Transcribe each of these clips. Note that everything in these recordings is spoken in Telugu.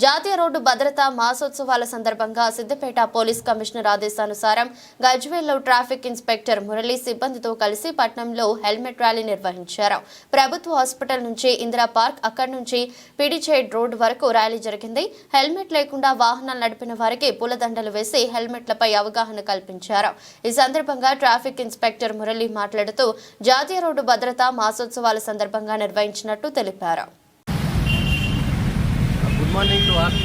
జాతీయ రోడ్డు భద్రతా మాసోత్సవాల సందర్భంగా సిద్దిపేట పోలీస్ కమిషనర్ ఆదేశానుసారం గజ్వేల్లో ట్రాఫిక్ ఇన్స్పెక్టర్ మురళి సిబ్బందితో కలిసి పట్నంలో హెల్మెట్ ర్యాలీ నిర్వహించారు. ప్రభుత్వ హాస్పిటల్ నుంచి ఇందిరా పార్క్, అక్కడి నుంచి పిడిచేడ్ రోడ్ వరకు ర్యాలీ జరిగింది. హెల్మెట్ లేకుండా వాహనాలు నడిపిన వారికి పూలదండలు వేసి హెల్మెట్లపై అవగాహన కల్పించారు. ఈ సందర్భంగా ట్రాఫిక్ ఇన్స్పెక్టర్ మురళి మాట్లాడుతూ జాతీయ రోడ్డు భద్రతా మాసోత్సవాల సందర్భంగా నిర్వహించినట్టు తెలిపారు. Good morning to all.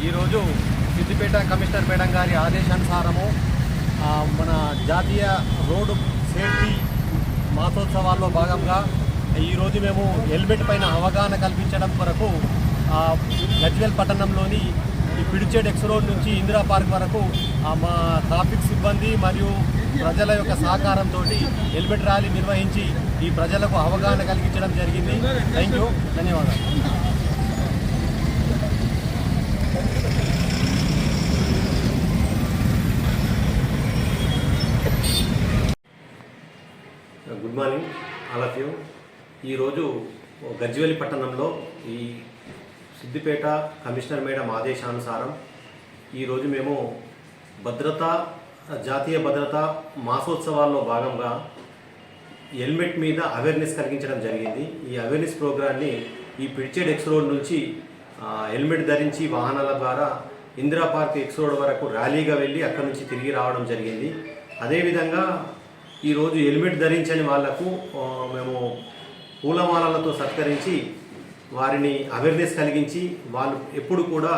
ఈరోజు సిద్దిపేట కమిషనర్ మేడం గారి ఆదేశానుసారము మన జాతీయ రోడ్డు సేఫ్టీ మాసోత్సవాల్లో భాగంగా ఈరోజు మేము హెల్మెట్ పైన అవగాహన కల్పించడం కొరకు గజ్వేల్ పట్టణంలోని ఈ పిడిచేడ్ ఎక్స్ రోడ్ నుంచి ఇందిరా పార్క్ వరకు మా ట్రాఫిక్ సిబ్బంది మరియు ప్రజల యొక్క సహకారంతో హెల్మెట్ ర్యాలీ నిర్వహించి ఈ ప్రజలకు అవగాహన కలిగించడం జరిగింది. థ్యాంక్ యూ, ధన్యవాదాలు. Good morning all of you. ఈరోజు గజ్వేల్ పట్టణంలో ఈ సిద్దిపేట కమిషనర్ మేడం ఆదేశానుసారం ఈరోజు మేము జాతీయ భద్రతా మాసోత్సవాల్లో భాగంగా హెల్మెట్ మీద అవేర్నెస్ కలిగించడం జరిగింది. ఈ అవేర్నెస్ ప్రోగ్రాన్ని ఈ పిడిచేడ్ ఎక్స్ రోడ్ నుంచి హెల్మెట్ ధరించి వాహనాల ద్వారా ఇందిరా పార్క్ ఎక్స్ రోడ్ వరకు ర్యాలీగా వెళ్ళి అక్కడి నుంచి తిరిగి రావడం జరిగింది. అదేవిధంగా ఈరోజు హెల్మెట్ ధరించని వాళ్లకు మేము పూలమాలలతో సత్కరించి వారిని అవేర్నెస్ కలిగించి వాళ్ళు ఎప్పుడు కూడా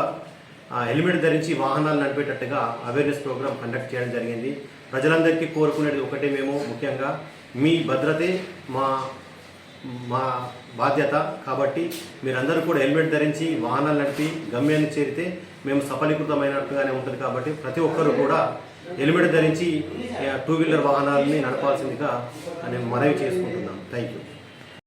హెల్మెట్ ధరించి వాహనాలు నడిపేటట్టుగా అవేర్నెస్ ప్రోగ్రాం కండక్ట్ చేయడం జరిగింది. ప్రజలందరికీ కోరుకునేది ఒకటే, మేము ముఖ్యంగా మీ భద్రతే మా బాధ్యత కాబట్టి మీరందరూ కూడా హెల్మెట్ ధరించి వాహనాలు నడిపి గమ్యాన్ని చేరితే మేము సఫలీకృతమైనట్టుగానే ఉంటుంది. కాబట్టి ప్రతి ఒక్కరూ కూడా హెల్మెట్ ధరించి టూ వీలర్ వాహనాలని నడపాల్సిందిగా నేను మనవి చేసుకుంటున్నాను. Thank you.